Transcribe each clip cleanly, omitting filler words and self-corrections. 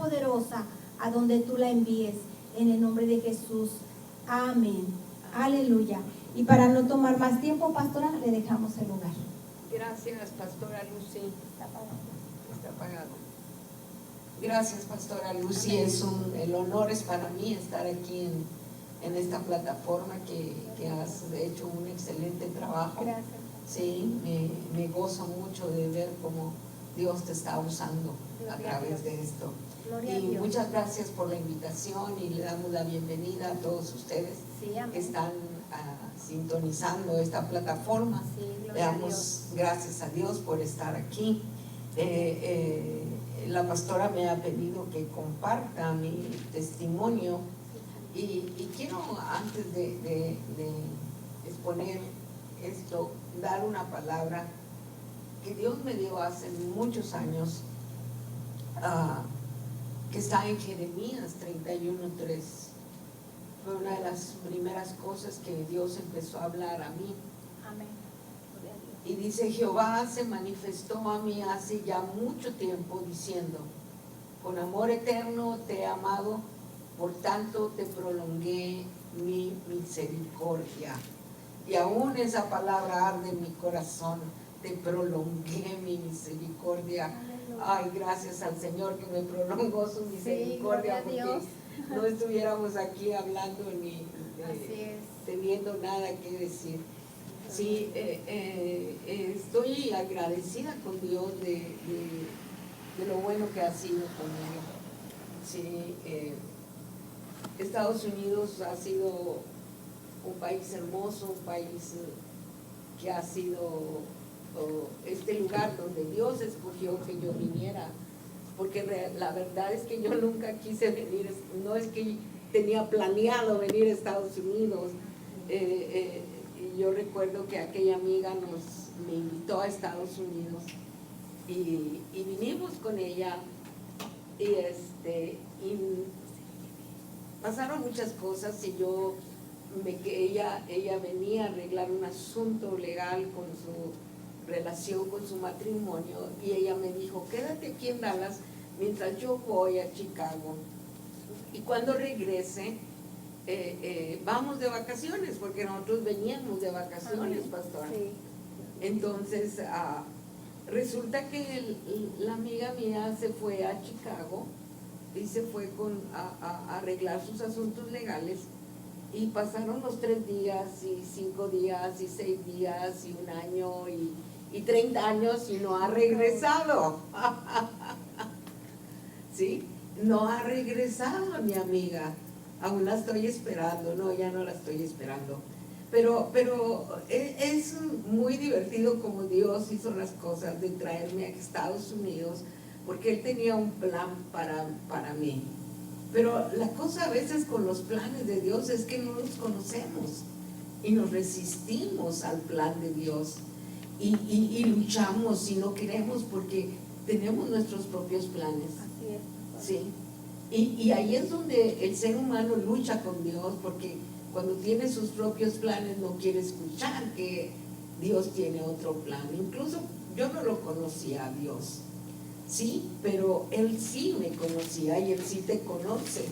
poderosa a donde tú la envíes. En el nombre de Jesús. Amén. Aleluya. Y para no tomar más tiempo, pastora, le dejamos el lugar. Gracias, pastora Lucy. Está apagado. Gracias, pastora Lucy. El honor es para mí estar aquí en esta plataforma que has hecho un excelente trabajo. Gracias. Sí, me gozo mucho de ver cómo Dios te está usando a través de esto. Gloria a Y Dios. muchas gracias por la invitación y le damos la bienvenida a todos ustedes Sí, amén. que están sintonizando esta plataforma. Sí, gloria Le a damos Dios. gracias a Dios por estar aquí. La pastora me ha pedido que comparta mi testimonio y quiero, antes de exponer esto, dar una palabra que Dios me dio hace muchos años, que está en Jeremías 31:3. Fue una de las primeras cosas que Dios empezó a hablar a mí. Amén. Gloria a Dios. Y dice: Jehová se manifestó a mí hace ya mucho tiempo diciendo: con amor eterno te he amado, por tanto te prolongué mi misericordia. Y aún esa palabra arde en mi corazón: te prolongué mi misericordia. Ay, gracias al Señor que me prolongó su misericordia, gloria a porque no estuviéramos aquí hablando ni Así es. teniendo nada que decir. Sí, estoy agradecida con Dios de lo bueno que ha sido conmigo. Sí, Estados Unidos ha sido un país hermoso, un país que ha sido este lugar donde Dios escogió que yo viniera, porque la verdad es que yo nunca quise venir, no es que tenía planeado venir a Estados Unidos. Y yo recuerdo que aquella amiga me invitó a Estados Unidos y vinimos con ella y pasaron muchas cosas y ella venía a arreglar un asunto legal con su relación, con su matrimonio, y ella me dijo: quédate aquí en Dallas mientras yo voy a Chicago, y cuando regrese vamos de vacaciones, porque nosotros veníamos de vacaciones, pastora. Sí. Entonces resulta que la amiga mía se fue a Chicago y se fue a arreglar sus asuntos legales, y pasaron los 3 días y 5 días y 6 días y 1 año y 30 años y no ha regresado. ¿Sí? No ha regresado mi amiga. Aún la estoy esperando. No, ya no la estoy esperando. Pero es muy divertido como Dios hizo las cosas de traerme a Estados Unidos, porque Él tenía un plan para mí. Pero la cosa a veces con los planes de Dios es que no los conocemos y nos resistimos al plan de Dios y luchamos y no queremos porque tenemos nuestros propios planes. Así es. Sí. Y ahí es donde el ser humano lucha con Dios, porque cuando tiene sus propios planes no quiere escuchar que Dios tiene otro plan. Incluso yo no lo conocía a Dios, sí, pero Él sí me conocía y Él sí te conoce.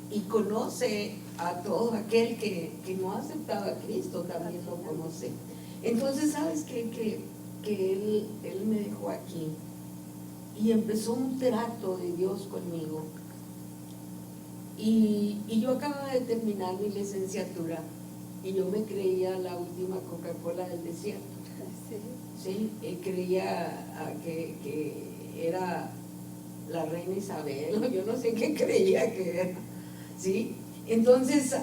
Y conoce a todo aquel que no ha aceptado a Cristo, también lo conoce. Entonces, ¿sabes qué? Que él me dejó aquí y empezó un trato de Dios conmigo. Y yo acababa de terminar mi licenciatura y yo me creía la última Coca-Cola del desierto. Sí, creía que era la reina Isabel, yo no sé qué creía que era, ¿sí? Entonces,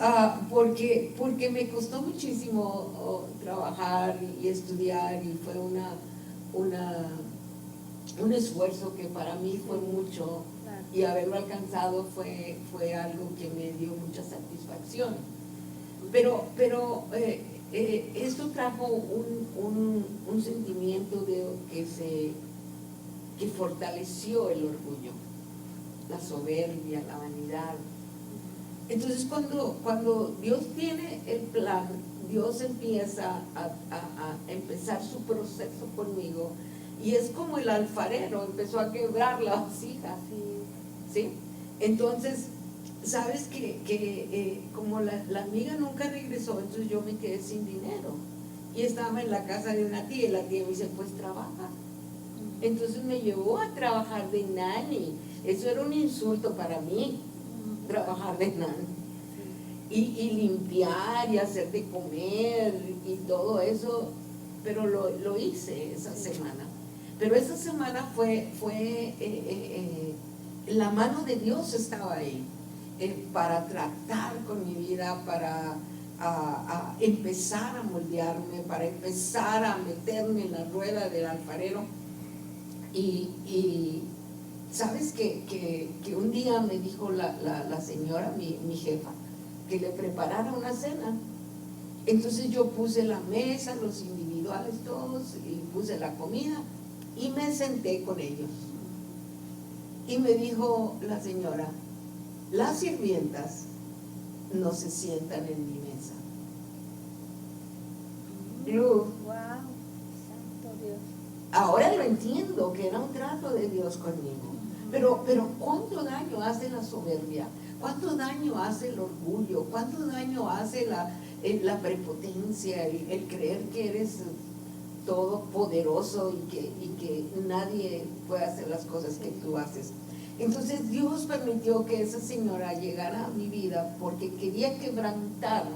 porque me costó muchísimo trabajar y estudiar, y fue un esfuerzo que para mí fue mucho, y haberlo alcanzado fue algo que me dio mucha satisfacción. Pero esto trajo un sentimiento que fortaleció el orgullo, la soberbia, la vanidad. Entonces cuando Dios tiene el plan, Dios empieza a empezar su proceso conmigo, y es como el alfarero empezó a quebrar la vasija. ¿sí? Entonces, sabes que como la amiga nunca regresó, entonces yo me quedé sin dinero. Y estaba en la casa de una tía y la tía me dice, pues trabaja. Entonces me llevó a trabajar de nani. Eso era un insulto para mí, trabajar de nani. Y limpiar y hacer de comer y todo eso, pero lo hice esa semana. Pero esa semana fue la mano de Dios estaba ahí para tratar con mi vida, para a empezar a moldearme, para empezar a meterme en la rueda del alfarero. Y sabes que un día me dijo la señora, mi jefa, que le preparara una cena. Entonces yo puse la mesa, los individuales todos, y puse la comida y me senté con ellos. Y me dijo la señora, las sirvientas no se sientan en mi mesa. Wow, santo Dios. Ahora lo entiendo, que era un trato de Dios conmigo. Pero ¿cuánto daño hace la soberbia? ¿Cuánto daño hace el orgullo? ¿Cuánto daño hace la prepotencia, el creer que eres todopoderoso y que nadie puede hacer las cosas que tú haces? Entonces Dios permitió que esa señora llegara a mi vida porque quería quebrantar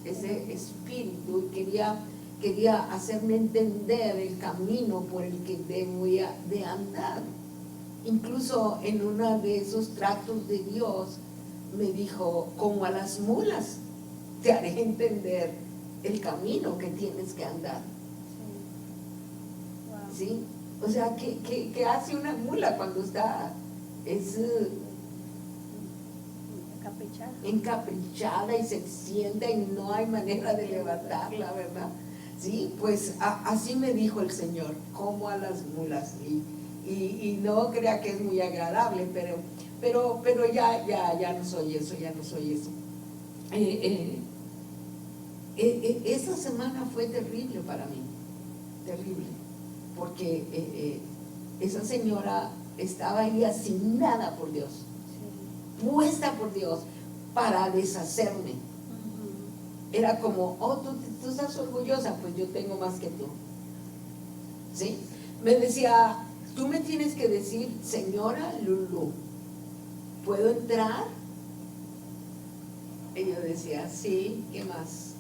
ese espíritu y quería hacerme entender el camino por el que debía de andar. Incluso en uno de esos tratos de Dios me dijo, como a las mulas, te haré entender el camino que tienes que andar. ¿Sí? O sea, ¿qué hace una mula cuando está encaprichada y se sienta y no hay manera de levantarla, ¿verdad? Sí, pues así me dijo el Señor, como a las mulas. Y no crea que es muy agradable, pero ya no soy eso, ya no soy eso. Esa semana fue terrible para mí, terrible, porque esa señora estaba ahí asignada por Dios, puesta por Dios para deshacerme. Era como, oh, tú estás orgullosa, pues yo tengo más que tú. ¿Sí? Me decía, tú me tienes que decir, señora Lulu, ¿puedo entrar? Y yo decía, sí, ¿qué más?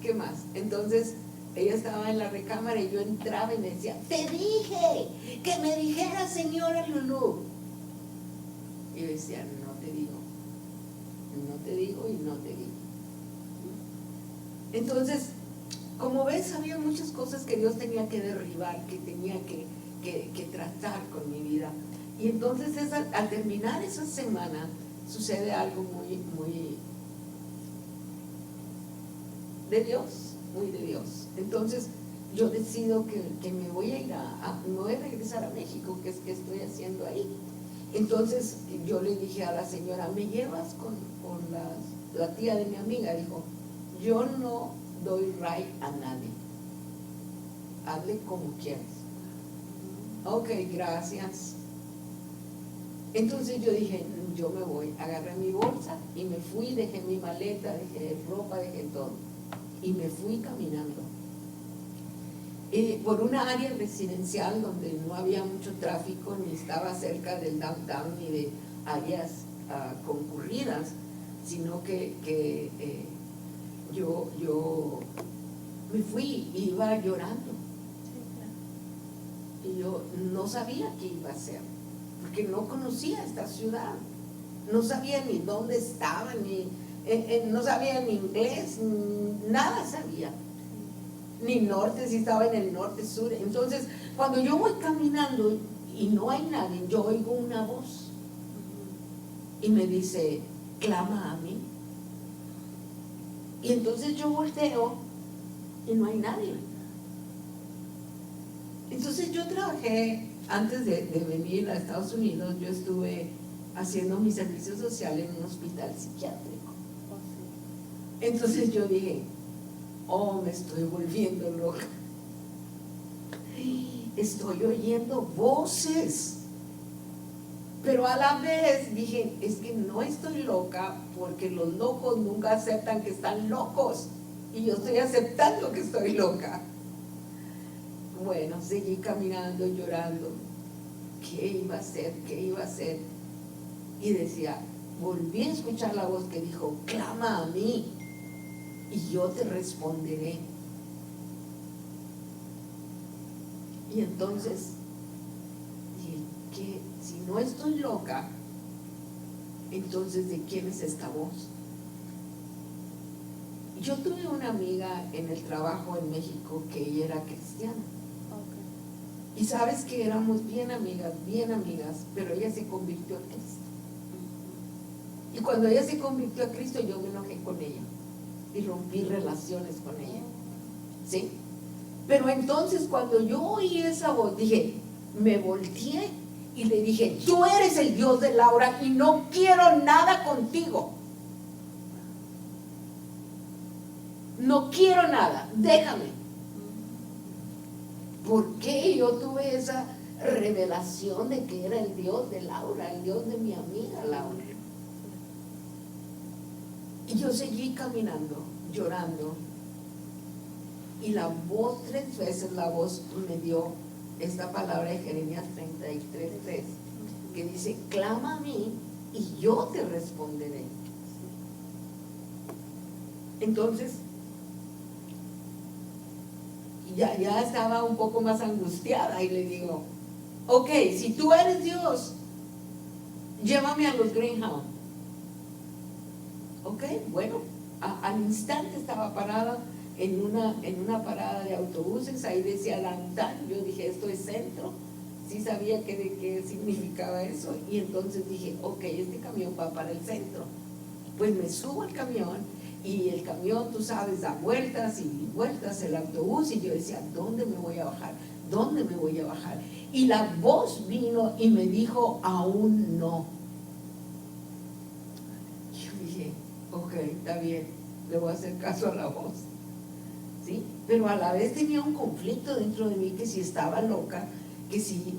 ¿Qué más? Entonces ella estaba en la recámara y yo entraba y me decía, te dije que me dijera señora Lulu. Y yo decía, no te digo y no te digo. Entonces, como ves, había muchas cosas que Dios tenía que derribar, que tenía que tratar con mi vida. Y entonces al terminar esa semana sucede algo muy, muy de Dios, muy de Dios. Entonces yo decido que me voy a ir me voy a regresar a México, que es que estoy haciendo ahí. Entonces yo le dije a la señora, ¿me llevas con la tía de mi amiga? Dijo, yo no doy right a nadie, hazle como quieras. Ok, gracias. Entonces yo dije, yo me voy, agarré mi bolsa y me fui, dejé mi maleta, dejé ropa, dejé todo y me fui caminando por una área residencial donde no había mucho tráfico, ni estaba cerca del downtown ni de áreas concurridas, sino que yo me fui y iba llorando. Y yo no sabía qué iba a hacer, porque no conocía esta ciudad, no sabía ni dónde estaba, no sabía ni inglés, nada sabía, ni norte, si estaba en el norte, sur. Entonces, cuando yo voy caminando y no hay nadie, yo oigo una voz y me dice, clama a mí. Y entonces yo volteo y no hay nadie. Entonces yo trabajé, antes de venir a Estados Unidos, yo estuve haciendo mi servicio social en un hospital psiquiátrico. Entonces yo dije, oh, me estoy volviendo loca. Estoy oyendo voces. Pero a la vez dije, es que no estoy loca porque los locos nunca aceptan que están locos. Y yo estoy aceptando que estoy loca. Bueno, seguí caminando, llorando. ¿Qué iba a hacer? ¿Qué iba a hacer? Y decía, volví a escuchar la voz que dijo, clama a mí y yo te responderé. Y entonces dije, que si no estoy loca, entonces ¿de quién es esta voz? Yo tuve una amiga en el trabajo en México que ella era cristiana. Okay. Y sabes que éramos bien amigas, pero ella se convirtió a Cristo. Y cuando ella se convirtió a Cristo, yo me enojé con ella y rompí relaciones con ella. ¿Sí? Pero entonces cuando yo oí esa voz, dije, me volteé y le dije, tú eres el Dios de Laura y no quiero nada contigo. No quiero nada, déjame. ¿Por qué yo tuve esa revelación de que era el Dios de Laura, el Dios de mi amiga Laura? Y yo seguí caminando, llorando. Y la voz, 3 veces la voz me dio esta palabra de Jeremías 33:3, que dice, clama a mí y yo te responderé. Entonces, ya estaba un poco más angustiada y le digo, ok, si tú eres Dios, llévame a los Greyhound. Ok, bueno, al instante estaba parada en una parada de autobuses, ahí decía Downtown. Yo dije, esto es centro, sí sabía de qué significaba eso, y entonces dije, ok, este camión va para el centro. Pues me subo al camión, y el camión, tú sabes, da vueltas y vueltas el autobús, y yo decía, ¿dónde me voy a bajar? ¿Dónde me voy a bajar? Y la voz vino y me dijo, aún no. Yo dije, ok, está bien, le voy a hacer caso a la voz. ¿Sí? Pero a la vez tenía un conflicto dentro de mí, que si estaba loca, que si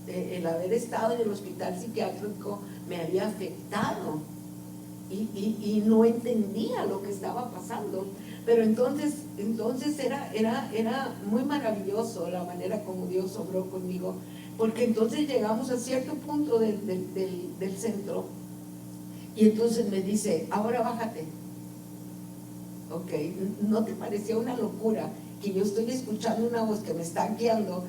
el haber estado en el hospital psiquiátrico me había afectado, y no entendía lo que estaba pasando. Pero entonces era muy maravilloso la manera como Dios obró conmigo, porque entonces llegamos a cierto punto del centro, y entonces me dice, ahora bájate. Ok, ¿no te parecía una locura que yo estoy escuchando una voz que me está guiando,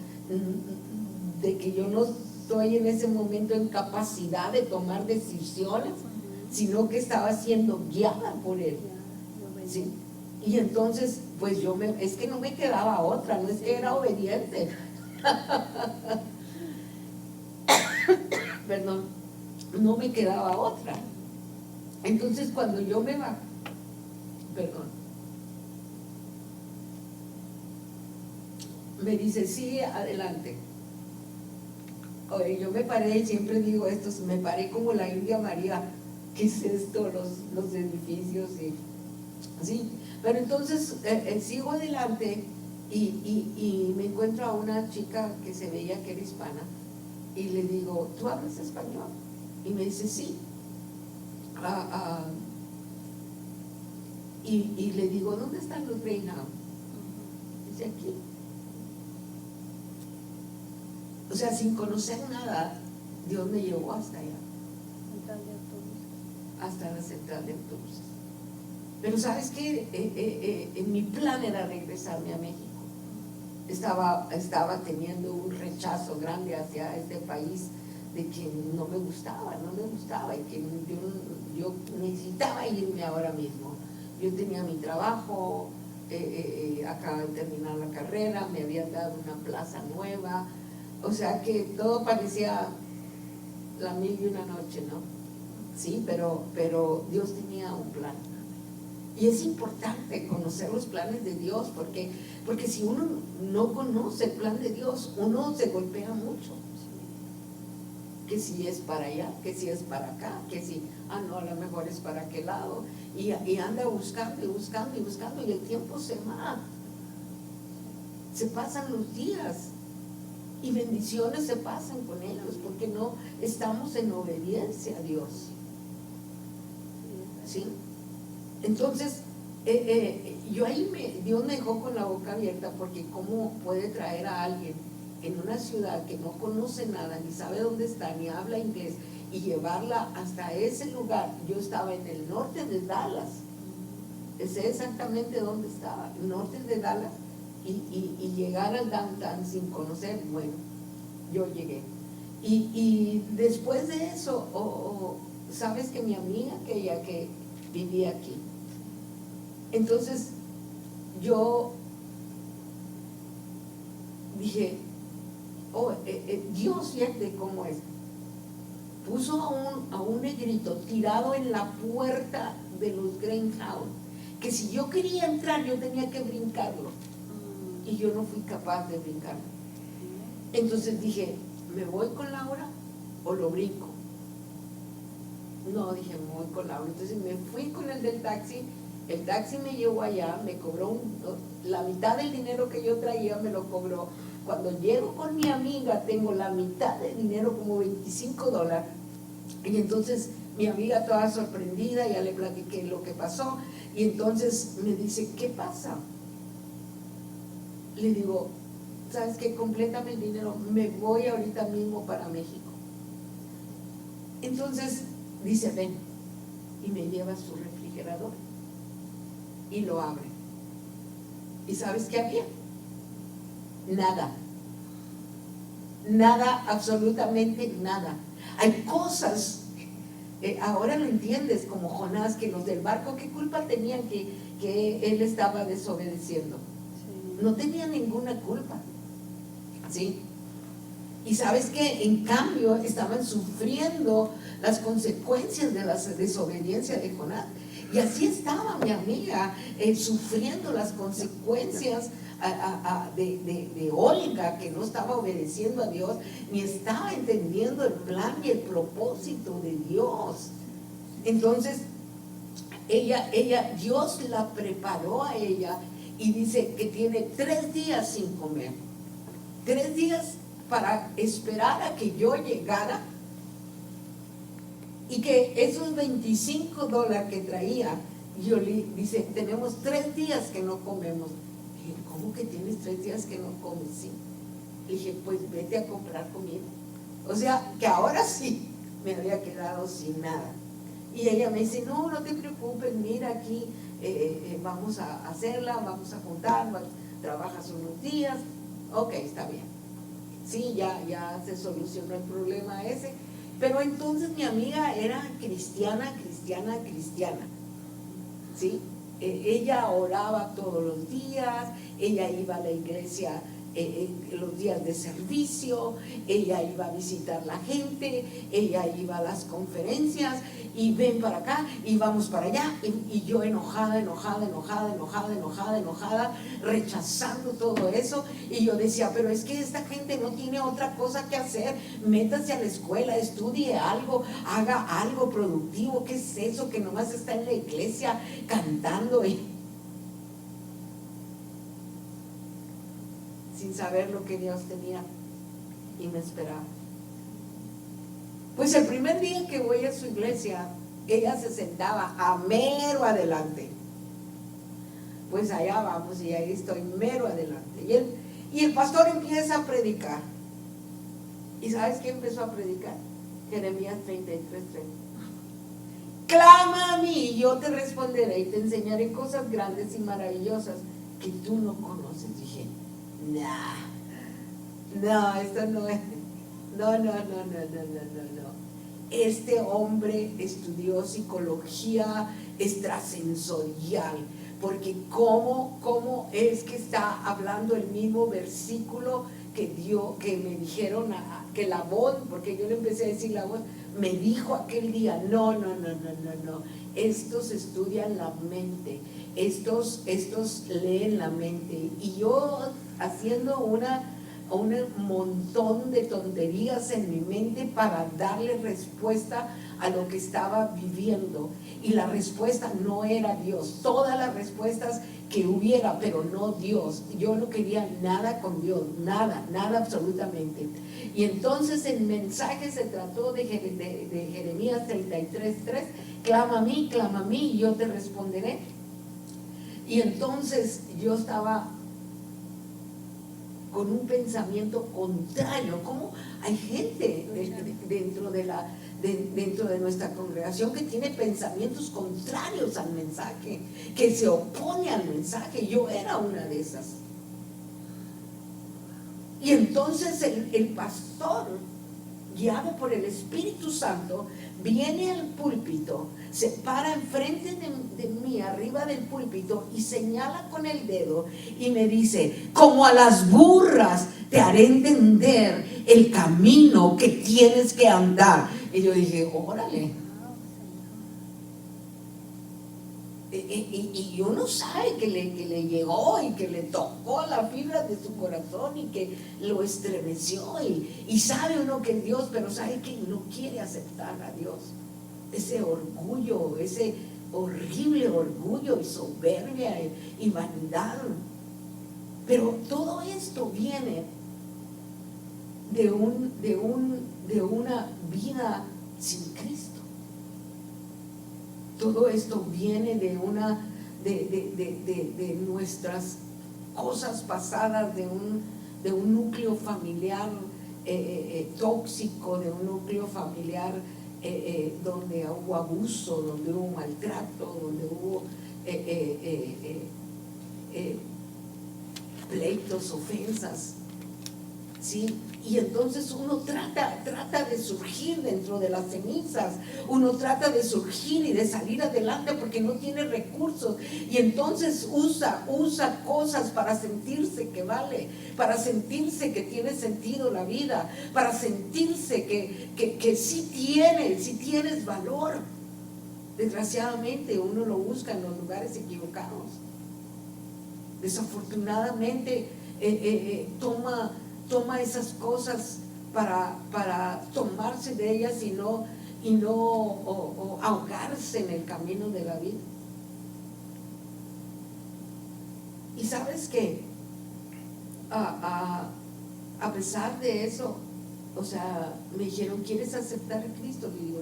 de que yo no estoy en ese momento en capacidad de tomar decisiones, sino que estaba siendo guiada por él? ¿Sí? Y entonces, pues es que no me quedaba otra, no es que era obediente. Perdón, no me quedaba otra. Entonces cuando yo me va, me dice, sí, adelante. Oye, yo me paré, y siempre digo esto, me paré como la India María. ¿Qué es esto? Los edificios, ¿sí? Pero entonces sigo adelante, y me encuentro a una chica que se veía que era hispana, y le digo, ¿tú hablas español? Y me dice, sí. Y le digo, ¿dónde están los Greyhound? Dice, aquí. O sea, sin conocer nada, Dios me llevó hasta allá, hasta la central de autobuses. Pero ¿sabes qué? Mi plan era regresarme a México. Estaba teniendo un rechazo grande hacia este país, de que no me gustaba, y que yo necesitaba irme ahora mismo. Yo tenía mi trabajo, acababa de terminar la carrera, me habían dado una plaza nueva, o sea que todo parecía la mil y una noche, ¿no? Sí, pero Dios tenía un plan. Y es importante conocer los planes de Dios, porque si uno no conoce el plan de Dios, uno se golpea mucho. Que si es para allá, que si es para acá, que si, no, a lo mejor es para aquel lado, y anda buscando y buscando y buscando, y el tiempo se va, se pasan los días, y bendiciones se pasan con ellos porque no estamos en obediencia a Dios. ¿Sí? Entonces, yo ahí Dios me dejó con la boca abierta, porque cómo puede traer a alguien en una ciudad que no conoce nada, ni sabe dónde está, ni habla inglés, y llevarla hasta ese lugar. Yo estaba en el norte de Dallas, sé exactamente dónde estaba, el norte de Dallas, y llegar al downtown sin conocer. Bueno, yo llegué. Y después de eso, sabes que mi amiga, que vivía aquí, entonces yo dije, Dios, fíjate cómo es, puso a un negrito tirado en la puerta de los Greyhound, que si yo quería entrar yo tenía que brincarlo, y yo no fui capaz de brincarlo. Entonces dije, ¿me voy con Laura o lo brinco? No, dije, me voy con Laura. Entonces me fui con el del taxi. El taxi me llevó allá, me cobró la mitad del dinero que yo traía, me lo cobró. Cuando llego con mi amiga tengo la mitad del dinero, como $25, y entonces mi amiga toda sorprendida, ya le platiqué lo que pasó, y entonces me dice, ¿qué pasa? Le digo, ¿sabes qué? Complétame el dinero, me voy ahorita mismo para México. Entonces dice, ven, y me lleva su refrigerador y lo abre. ¿Y sabes qué había? Nada, absolutamente nada. Hay cosas, ahora lo entiendes, como Jonás, que los del barco, ¿qué culpa tenían que él estaba desobedeciendo? No tenía ninguna culpa, ¿sí? Y sabes que en cambio estaban sufriendo las consecuencias de la desobediencia de Jonás. Y así estaba mi amiga, sufriendo las consecuencias de Olga, que no estaba obedeciendo a Dios, ni estaba entendiendo el plan y el propósito de Dios. Entonces, Dios la preparó a ella, y dice que tiene 3 días sin comer, 3 días para esperar a que yo llegara, y que esos $25 que traía, yo le dice, tenemos 3 días que no comemos. Le dije, ¿cómo que tienes 3 días que no comes? Sí. Le dije, pues vete a comprar comida. O sea, que ahora sí me había quedado sin nada. Y ella me dice, no te preocupes, mira aquí, vamos a hacerla, vamos a juntar, trabajas unos días, ok, está bien. Sí, ya se solucionó el problema ese. Pero entonces mi amiga era cristiana, ¿sí? Ella oraba todos los días, ella iba a la iglesia los días de servicio, ella iba a visitar la gente, ella iba a las conferencias, y ven para acá y vamos para allá, y yo enojada, rechazando todo eso. Y yo decía, pero es que esta gente no tiene otra cosa que hacer, métase a la escuela, estudie algo, haga algo productivo. ¿Qué es eso que nomás está en la iglesia cantando sin saber lo que Dios tenía y me esperaba? Pues el primer día que voy a su iglesia, ella se sentaba a mero adelante. Pues allá vamos, y ahí estoy mero adelante. Y el pastor empieza a predicar. ¿Y sabes qué empezó a predicar? Jeremías 33:3. Clama a mí y yo te responderé y te enseñaré cosas grandes y maravillosas que tú no conoces. Dije, esto no es. No. Este hombre estudió psicología extrasensorial, porque cómo es que está hablando el mismo versículo que me dijeron, que la voz, porque yo le empecé a decir la voz, me dijo aquel día, no, estos estudian la mente, estos leen la mente. Y yo haciendo un montón de tonterías en mi mente para darle respuesta a lo que estaba viviendo. Y la respuesta no era Dios. Todas las respuestas que hubiera, pero no Dios. Yo no quería nada con Dios, nada absolutamente. Y entonces el mensaje se trató de Jeremías 33:3, clama a mí, y yo te responderé. Y entonces yo estaba con un pensamiento contrario. ¿Cómo hay gente dentro de nuestra congregación que tiene pensamientos contrarios al mensaje, que se opone al mensaje? Yo era una de esas. Y entonces el pastor, guiado por el Espíritu Santo, viene al púlpito, se para enfrente de mí, arriba del púlpito, y señala con el dedo y me dice: como a las burras te haré entender el camino que tienes que andar. Y yo dije: órale. Y uno sabe que le llegó y que le tocó la fibra de su corazón y que lo estremeció, y sabe uno que es Dios, pero sabe que no quiere aceptar a Dios. Ese orgullo, ese horrible orgullo y soberbia y vanidad. Pero todo esto viene de una vida sin Cristo. Todo esto viene de nuestras cosas pasadas, de un núcleo familiar tóxico, de un núcleo familiar donde hubo abuso, donde hubo maltrato, donde hubo pleitos, ofensas, ¿sí? Y entonces uno trata de surgir dentro de las cenizas, uno trata de surgir y de salir adelante porque no tiene recursos, y entonces usa cosas para sentirse que vale, para sentirse que tiene sentido la vida, para sentirse que sí tienes valor. Desgraciadamente uno lo busca en los lugares equivocados. Desafortunadamente toma esas cosas para tomarse de ellas y no ahogarse en el camino de la vida. Y sabes que a pesar de eso, o sea, me dijeron: ¿quieres aceptar a Cristo? Le digo: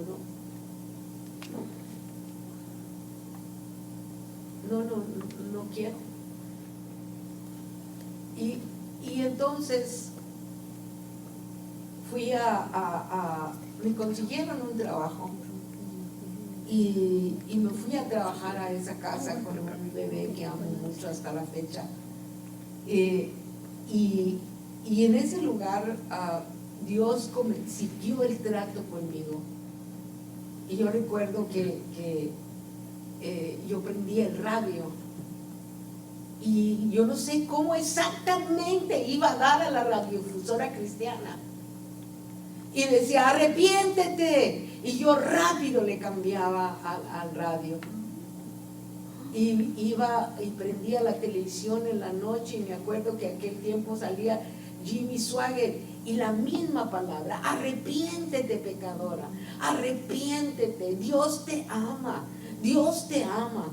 no quiero. Y entonces me consiguieron un trabajo y me fui a trabajar a esa casa con un bebé que amo mucho hasta la fecha. Y en ese lugar Dios siguió el trato conmigo. Y yo recuerdo que yo prendí el radio y yo no sé cómo exactamente iba a dar a la radiodifusora cristiana, y decía: arrepiéntete, y yo rápido le cambiaba al radio, y iba y prendía la televisión en la noche, y me acuerdo que aquel tiempo salía Jimmy Swaggart y la misma palabra: arrepiéntete, pecadora, arrepiéntete, Dios te ama, Dios te ama.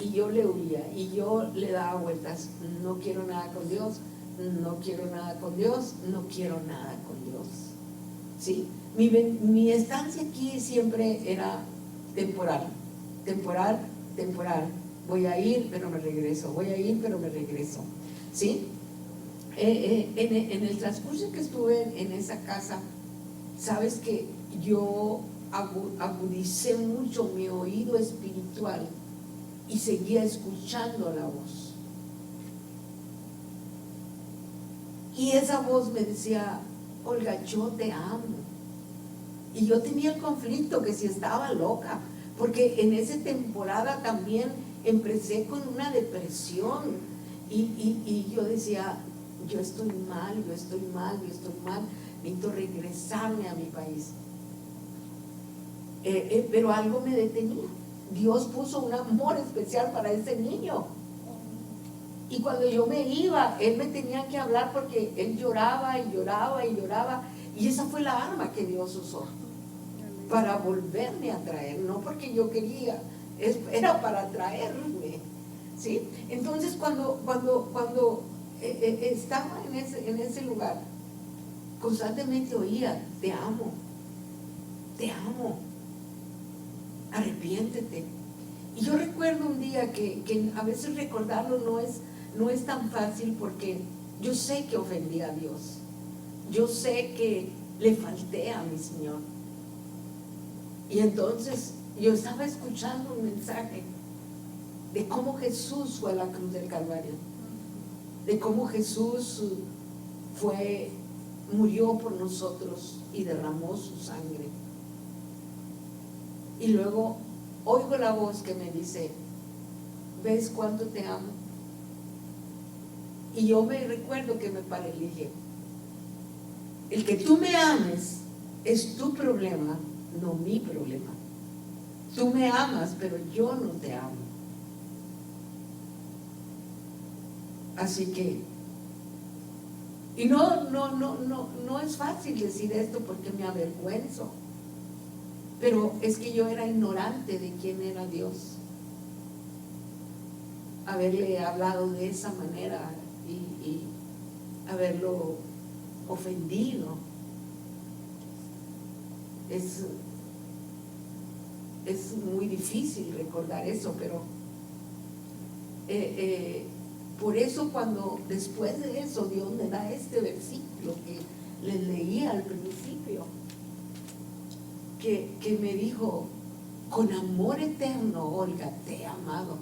Y yo le huía y yo le daba vueltas: no quiero nada con Dios, no quiero nada con Dios, no quiero nada con Dios. ¿Sí? Mi estancia aquí siempre era temporal. Voy a ir, pero me regreso, ¿sí? En el transcurso que estuve en esa casa, sabes que yo agudicé mucho mi oído espiritual y seguía escuchando la voz. Y esa voz me decía: Olga, yo te amo. Y yo tenía el conflicto que si estaba loca, porque en esa temporada también empecé con una depresión y yo decía: yo estoy mal, necesito regresarme a mi país. Pero algo me detenía. Dios puso un amor especial para ese niño Y cuando yo me iba, él me tenía que hablar porque él lloraba y lloraba y lloraba. Y esa fue la arma que Dios usó para volverme a traer, no porque yo quería, era para traerme, ¿sí? Entonces cuando estaba en ese lugar, constantemente oía, te amo, arrepiéntete. Y yo recuerdo un día que a veces recordarlo no es tan fácil, porque yo sé que ofendí a Dios, yo sé que le falté a mi Señor. Y entonces yo estaba escuchando un mensaje de cómo Jesús fue a la cruz del Calvario, de cómo Jesús murió por nosotros y derramó su sangre. Y luego oigo la voz que me dice, ¿ves cuánto te amo? Y yo me recuerdo que me paré y dije, el que tú me ames es tu problema, no mi problema. Tú me amas, pero yo no te amo. Así que, y no es fácil decir esto porque me avergüenzo, pero es que yo era ignorante de quién era Dios. Haberle hablado de esa manera y haberlo ofendido es muy difícil recordar eso, pero por eso cuando después de eso Dios me da este versículo que les leía al principio, que me dijo, con amor eterno, Olga, te he amado,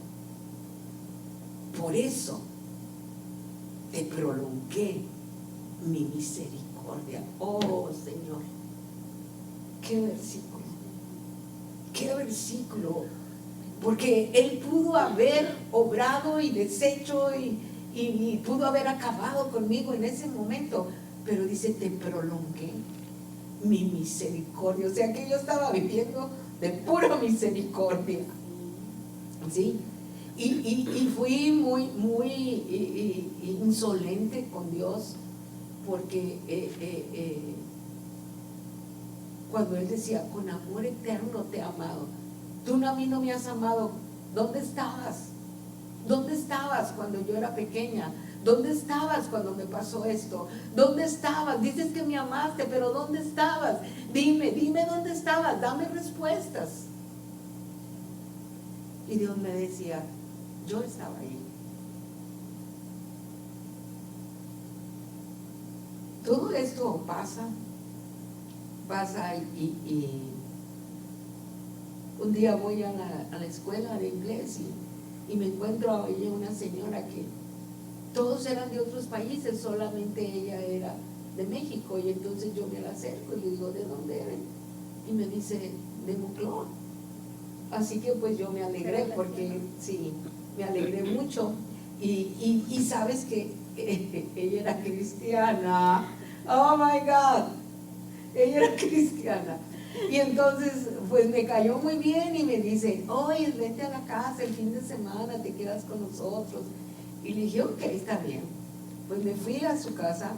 por eso te prolongué mi misericordia. Oh Señor, qué versículo, porque Él pudo haber obrado y deshecho y pudo haber acabado conmigo en ese momento, pero dice, te prolongué mi misericordia. O sea que yo estaba viviendo de pura misericordia, ¿sí? Y fui muy insolente con Dios, porque cuando Él decía, con amor eterno te he amado, tú a mí no me has amado. ¿Dónde estabas? ¿Dónde estabas cuando yo era pequeña? ¿Dónde estabas cuando me pasó esto? ¿Dónde estabas? Dices que me amaste, pero ¿dónde estabas? Dime dónde estabas, dame respuestas. Y Dios me decía, yo estaba ahí. Todo esto pasa y un día voy a la escuela de inglés y me encuentro ahí una señora que todos eran de otros países, solamente ella era de México, y entonces yo me la acerco y le digo, ¿de dónde eres? Y me dice, de Monclova. Así que pues yo me alegré, porque sí, me alegré mucho. Y sabes que ella era cristiana. Oh my God, ella era cristiana. Y entonces pues me cayó muy bien y me dice, oye, vente a la casa el fin de semana, te quedas con nosotros. Y le dije, ok, está bien. Pues me fui a su casa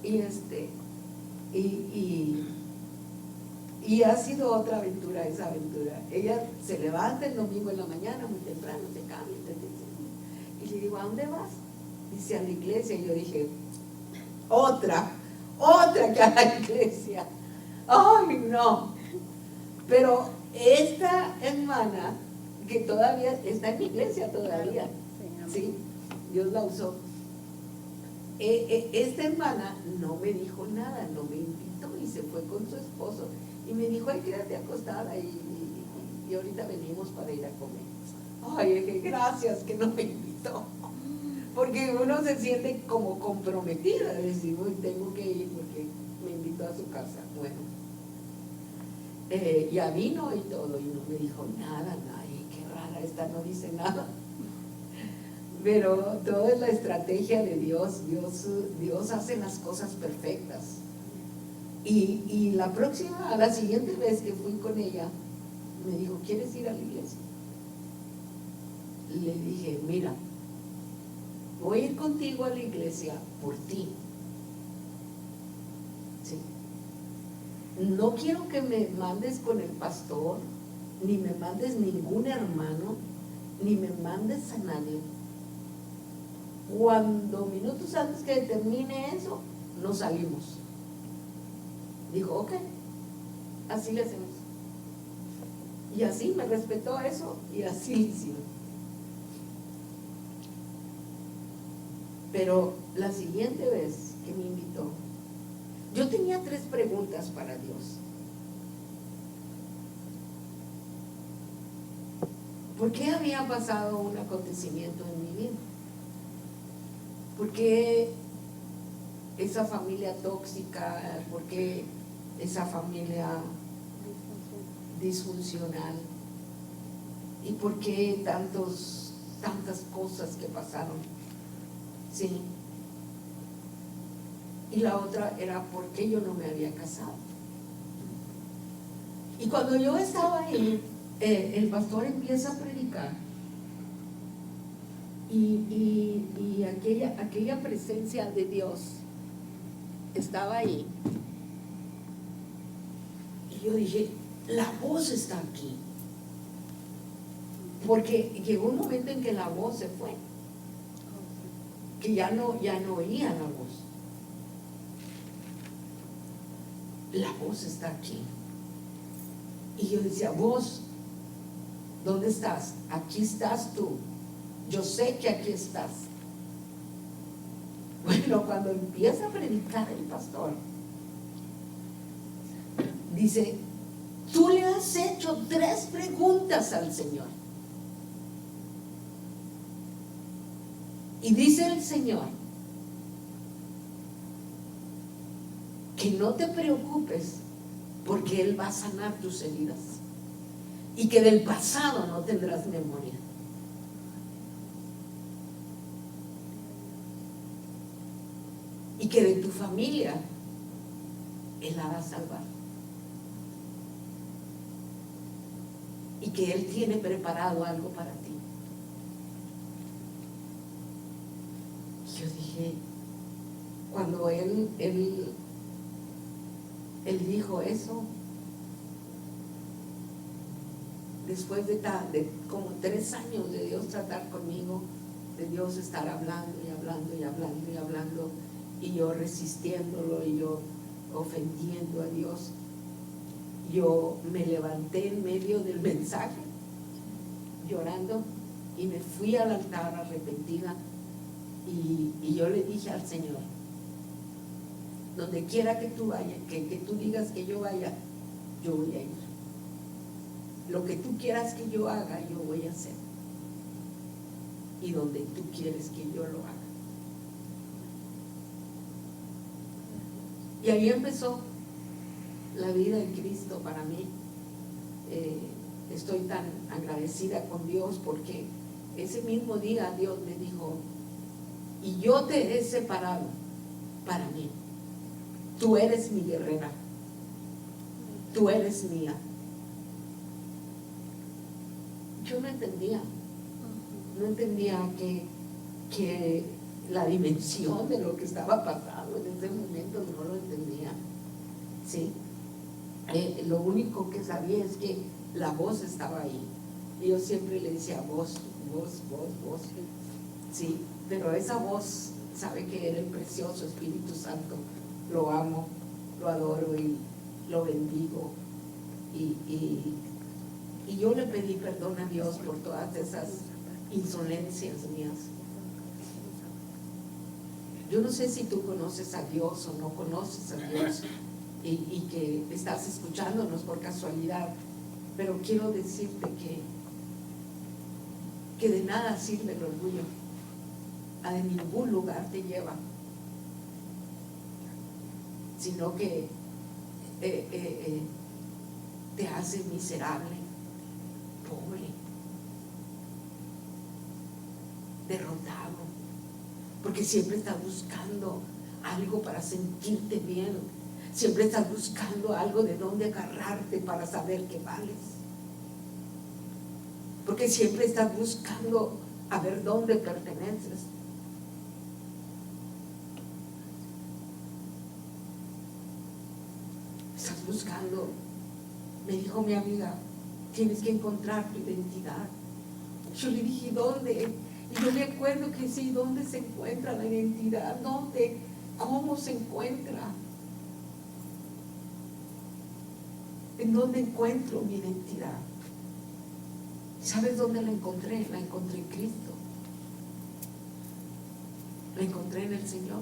y ha sido otra aventura, esa aventura. Ella se levanta el domingo en la mañana muy temprano, se cambia, y le digo, ¿a dónde vas? Dice, a la iglesia. Y yo dije, otra que a la iglesia. ¡Ay, no! Pero esta hermana, que todavía está en mi iglesia todavía, ¿sí? Dios la usó. Esta hermana no me dijo nada, no me invitó, y se fue con su esposo y me dijo, ay, quédate acostada y ahorita venimos para ir a comer. Ay, dije, gracias que no me invitó, porque uno se siente como comprometida, decir, uy, tengo que ir porque me invitó a su casa. Bueno, ya vino y todo, y no me dijo nada, ay, qué rara, esta no dice nada. Pero toda es la estrategia de Dios. Dios hace las cosas perfectas. Y la siguiente vez que fui con ella, me dijo, ¿quieres ir a la iglesia? Le dije, mira, voy a ir contigo a la iglesia por ti. ¿Sí? No quiero que me mandes con el pastor, ni me mandes ningún hermano, ni me mandes a nadie. Cuando minutos antes que termine eso, nos salimos. Dijo, ok, así le hacemos. Y así me respetó eso y así le hicimos. Pero la siguiente vez que me invitó, yo tenía 3 preguntas para Dios. ¿Por qué había pasado un acontecimiento en mi vida? ¿Por qué esa familia tóxica? ¿Por qué esa familia disfuncional? ¿Y por qué tantas cosas que pasaron? Sí. Y la otra era por qué yo no me había casado. Y cuando yo estaba ahí, el pastor empieza a predicar y aquella presencia de Dios estaba ahí. Y yo dije, la voz está aquí. Porque llegó un momento en que la voz se fue, que ya no oía la voz. La voz está aquí. Y yo decía, voz, ¿dónde estás? Aquí estás tú. Yo sé que aquí estás. Bueno, cuando empieza a predicar el pastor, dice, tú le has hecho 3 preguntas al Señor. Y dice el Señor, que no te preocupes porque Él va a sanar tus heridas y que del pasado no tendrás memoria. Y que de tu familia Él la va a salvar. Y que Él tiene preparado algo para ti. Y yo dije, cuando Él dijo eso, después de como 3 años de Dios tratar conmigo, de Dios estar hablando y hablando y hablando y hablando, y yo resistiéndolo y yo ofendiendo a Dios, yo me levanté en medio del mensaje llorando y me fui al altar arrepentida y yo le dije al Señor, donde quiera que tú vayas, que tú digas que yo vaya, yo voy a ir. Lo que tú quieras que yo haga, yo voy a hacer. Y donde tú quieres que yo lo haga. Y ahí empezó la vida en Cristo para mí. Estoy tan agradecida con Dios porque ese mismo día Dios me dijo, y yo te he separado para mí. Tú eres mi guerrera. Tú eres mía. Yo no entendía que la dimensión de lo que estaba pasando en ese momento, no lo entendía. ¿Sí? Lo único que sabía es que la voz estaba ahí. Y yo siempre le decía, voz. Sí, pero esa voz sabe que era el precioso Espíritu Santo. Lo amo, lo adoro y lo bendigo. Y yo le pedí perdón a Dios por todas esas insolencias mías. Yo no sé si tú conoces a Dios o no conoces a Dios y que estás escuchándonos por casualidad, pero quiero decirte que de nada sirve el orgullo, a de ningún lugar te lleva, sino que te hace miserable, pobre, derrotado, porque siempre estás buscando algo para sentirte bien, siempre estás buscando algo de dónde agarrarte para saber que vales, porque siempre estás buscando a ver dónde perteneces. estás buscando. Me dijo mi amiga, tienes que encontrar tu identidad. Yo le dije, ¿dónde? Y yo me acuerdo que sí, ¿dónde se encuentra la identidad? ¿Dónde? ¿Cómo se encuentra? ¿En dónde encuentro mi identidad? ¿Sabes dónde la encontré? La encontré en Cristo. La encontré en el Señor.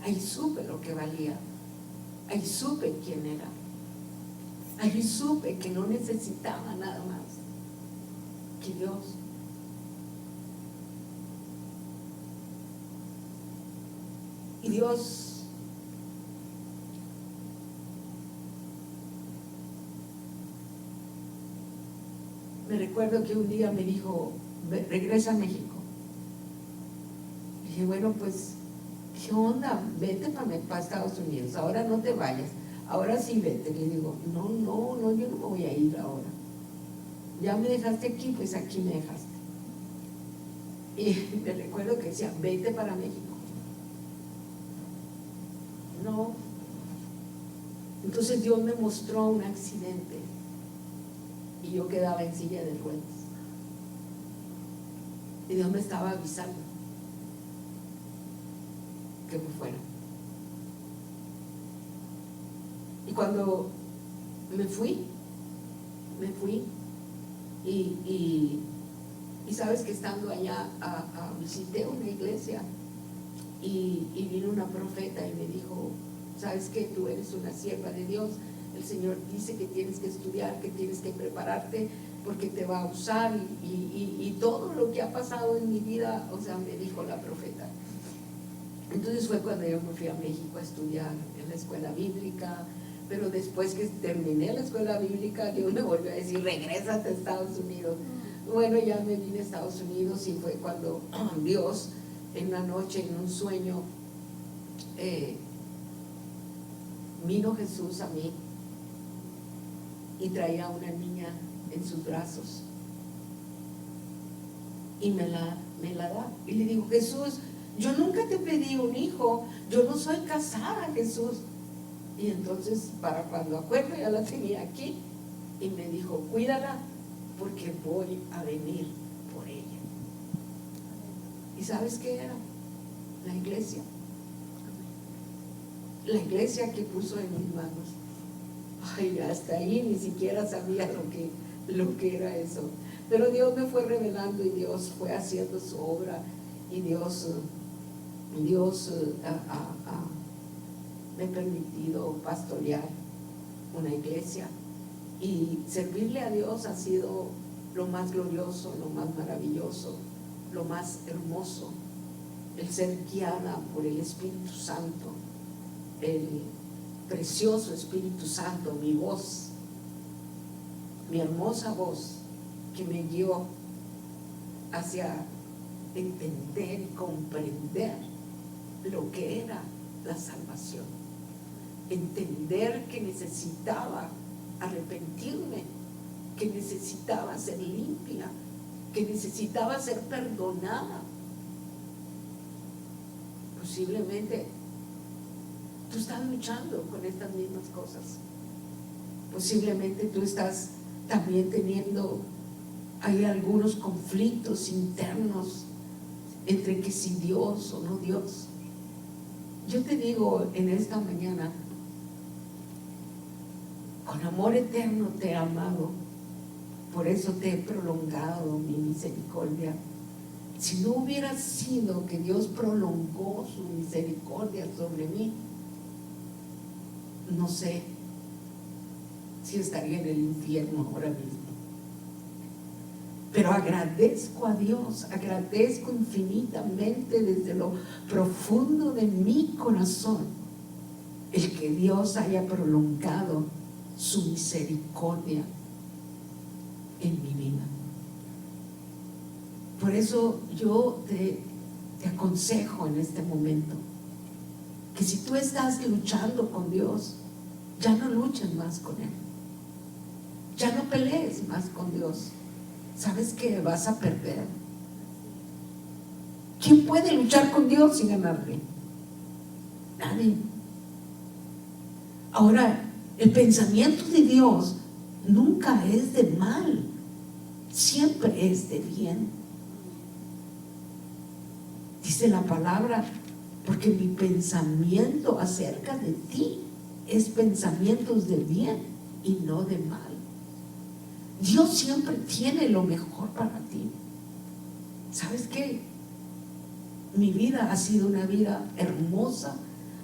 Ahí supe lo que valía. Ahí supe quién era. Ahí supe que no necesitaba nada más que Dios. Y Dios me recuerdo que un día me dijo, regresa a México. Dije, bueno, pues, ¿qué onda? Vete para Estados Unidos, ahora no te vayas, ahora sí vete. Le digo, no, yo no me voy a ir ahora. Ya me dejaste aquí, pues aquí me dejaste. Y me recuerdo que decía, vete para México. No. Entonces Dios me mostró un accidente y yo quedaba en silla de ruedas. Y Dios me estaba avisando que me fuera. Y cuando me fui y sabes que estando allá visité una iglesia y vino una profeta y me dijo, ¿sabes qué? Tú eres una sierva de Dios. El Señor dice que tienes que estudiar, que tienes que prepararte porque te va a usar y todo lo que ha pasado en mi vida, o sea, me dijo la profeta. Entonces fue cuando yo me fui a México a estudiar en la escuela bíblica, pero después que terminé la escuela bíblica, Dios me volvió a decir, regrésate a Estados Unidos. Bueno, ya me vine a Estados Unidos y fue cuando Dios, en una noche, en un sueño, vino Jesús a mí y traía a una niña en sus brazos y me la da. Y le digo, Jesús, yo nunca te pedí un hijo, yo no soy casada, Jesús. Y entonces, para cuando acuerdo, ya la tenía aquí y me dijo, cuídala porque voy a venir por ella. ¿Y sabes qué era? La iglesia. La iglesia que puso en mis manos. Ay, hasta ahí ni siquiera sabía lo que era eso. Pero Dios me fue revelando y Dios fue haciendo su obra y Dios me ha permitido pastorear una iglesia y servirle a Dios ha sido lo más glorioso, lo más maravilloso, lo más hermoso, el ser guiada por el Espíritu Santo, el precioso Espíritu Santo, mi voz, mi hermosa voz que me guió hacia entender y comprender lo que era la salvación, entender que necesitaba arrepentirme, que necesitaba ser limpia, que necesitaba ser perdonada. Posiblemente tú estás luchando con estas mismas cosas. Posiblemente tú estás también hay algunos conflictos internos entre que si Dios o no Dios. Yo te digo en esta mañana, con amor eterno te he amado, por eso te he prolongado mi misericordia. Si no hubiera sido que Dios prolongó su misericordia sobre mí, no sé si estaría en el infierno ahora mismo. Pero agradezco a Dios, agradezco infinitamente desde lo profundo de mi corazón el que Dios haya prolongado su misericordia en mi vida. Por eso yo te aconsejo en este momento que si tú estás luchando con Dios, ya no luches más con Él, ya no pelees más con Dios. ¿Sabes que vas a perder? ¿Quién puede luchar con Dios sin ganarle? Nadie. Ahora, el pensamiento de Dios nunca es de mal, siempre es de bien. Dice la palabra, porque mi pensamiento acerca de ti es pensamientos de bien y no de mal. Dios siempre tiene lo mejor para ti. ¿Sabes qué? Mi vida ha sido una vida hermosa,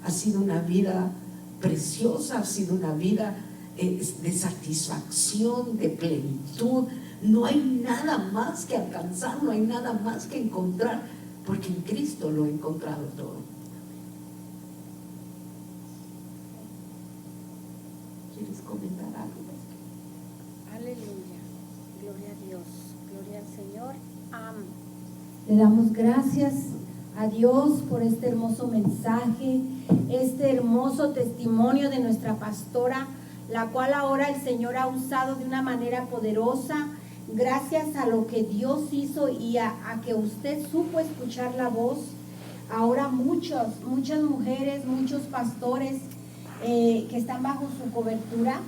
ha sido una vida preciosa, ha sido una vida de satisfacción, de plenitud. No hay nada más que alcanzar, no hay nada más que encontrar, porque en Cristo lo he encontrado todo. ¿Quieres comentar algo? Aleluya. Gloria a Dios. Gloria al Señor. Amén. Le damos gracias a Dios por este hermoso mensaje, este hermoso testimonio de nuestra pastora, la cual ahora el Señor ha usado de una manera poderosa, gracias a lo que Dios hizo y a que usted supo escuchar la voz. Ahora muchas mujeres, muchos pastores que están bajo su cobertura,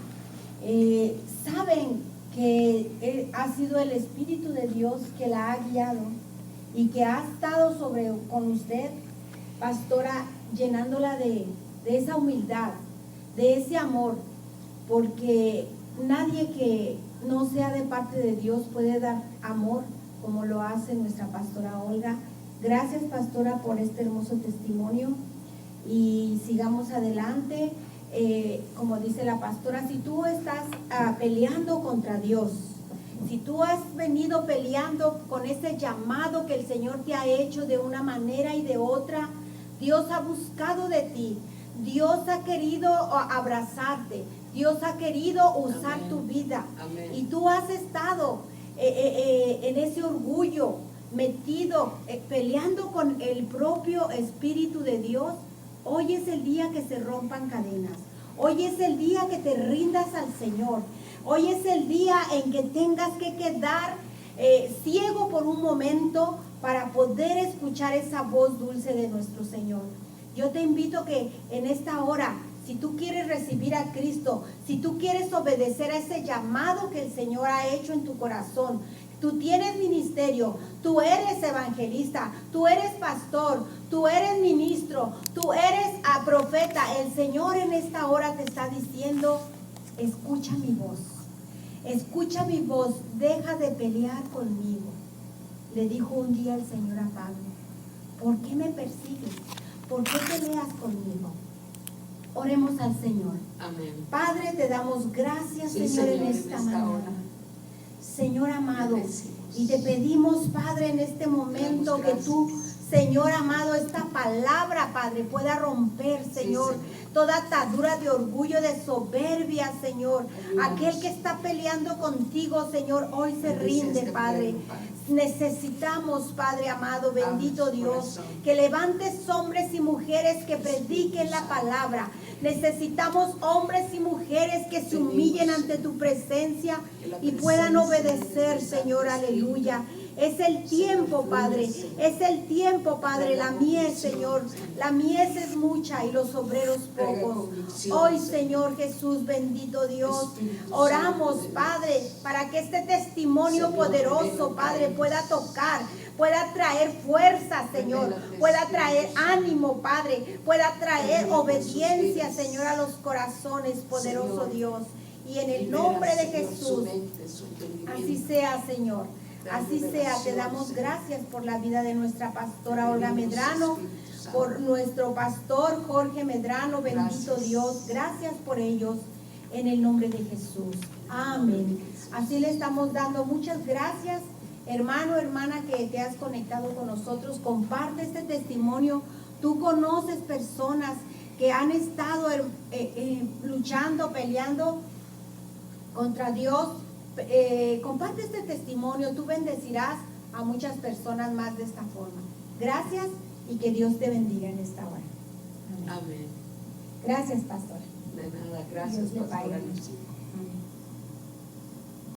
saben que ha sido el Espíritu de Dios que la ha guiado y que ha estado con usted, pastora, llenándola de esa humildad, de ese amor, porque nadie que no sea de parte de Dios puede dar amor como lo hace nuestra pastora Olga. Gracias, pastora, por este hermoso testimonio y sigamos adelante. Como dice la pastora, si tú estás peleando contra Dios, si tú has venido peleando con ese llamado que el Señor te ha hecho de una manera y de otra, Dios ha buscado de ti, Dios ha querido abrazarte, Dios ha querido usar Amén. Tu vida. Amén. Y tú has estado en ese orgullo, metido, peleando con el propio Espíritu de Dios. Hoy es el día que se rompan cadenas. Hoy es el día que te rindas al Señor. Hoy es el día en que tengas que quedar ciego por un momento para poder escuchar esa voz dulce de nuestro Señor. Yo te invito que en esta hora, si tú quieres recibir a Cristo, si tú quieres obedecer a ese llamado que el Señor ha hecho en tu corazón, tú tienes ministerio, tú eres evangelista, tú eres pastor, tú eres ministro, tú eres profeta. El Señor en esta hora te está diciendo, escucha mi voz, escucha mi voz, deja de pelear conmigo. Le dijo un día el Señor a Pablo, ¿por qué me persigues? ¿Por qué peleas conmigo? Oremos al Señor. Amén. Padre, te damos gracias, Sí, Señor, en Señor, esta en esta mañana. hora. Señor amado, Bendecimos. y te pedimos, Padre, en este momento Damos que gracias. tú, Señor amado, esta palabra, Padre, pueda romper, Señor, Señor. toda atadura de orgullo, de soberbia, Señor. Ayúdanos. Aquel que está peleando contigo, Señor, hoy se Bendice rinde, este Padre. pueblo, Padre. Necesitamos, Padre amado, bendito Abre su Dios, corazón. que levantes hombres y mujeres que prediquen la palabra. Necesitamos hombres y mujeres que se humillen ante tu presencia y puedan obedecer, Señor, aleluya. Es el tiempo, Padre, es el tiempo, Padre. La mies, Señor, la mies es mucha y los obreros pocos. Hoy, Señor Jesús, bendito Dios, oramos, Padre, para que este testimonio poderoso, Padre, pueda tocar, pueda traer fuerza, Señor, pueda traer ánimo, Padre, pueda traer obediencia, Señor, a los corazones, poderoso Dios. Y en el nombre de Jesús, así sea, Señor. Así sea, te damos gracias por la vida de nuestra pastora Olga Medrano, por nuestro pastor Jorge Medrano, bendito Dios. Gracias por ellos, en el nombre de Jesús. Amén. Así le estamos dando muchas gracias, hermano, hermana, que te has conectado con nosotros. Comparte este testimonio. Tú conoces personas que han estado luchando, peleando contra Dios. Comparte este testimonio, tú bendecirás a muchas personas más de esta forma. Gracias y que Dios te bendiga en esta hora. Amén. Amén. Gracias, pastora. De nada, gracias, Dios le pastora pague. Lucía.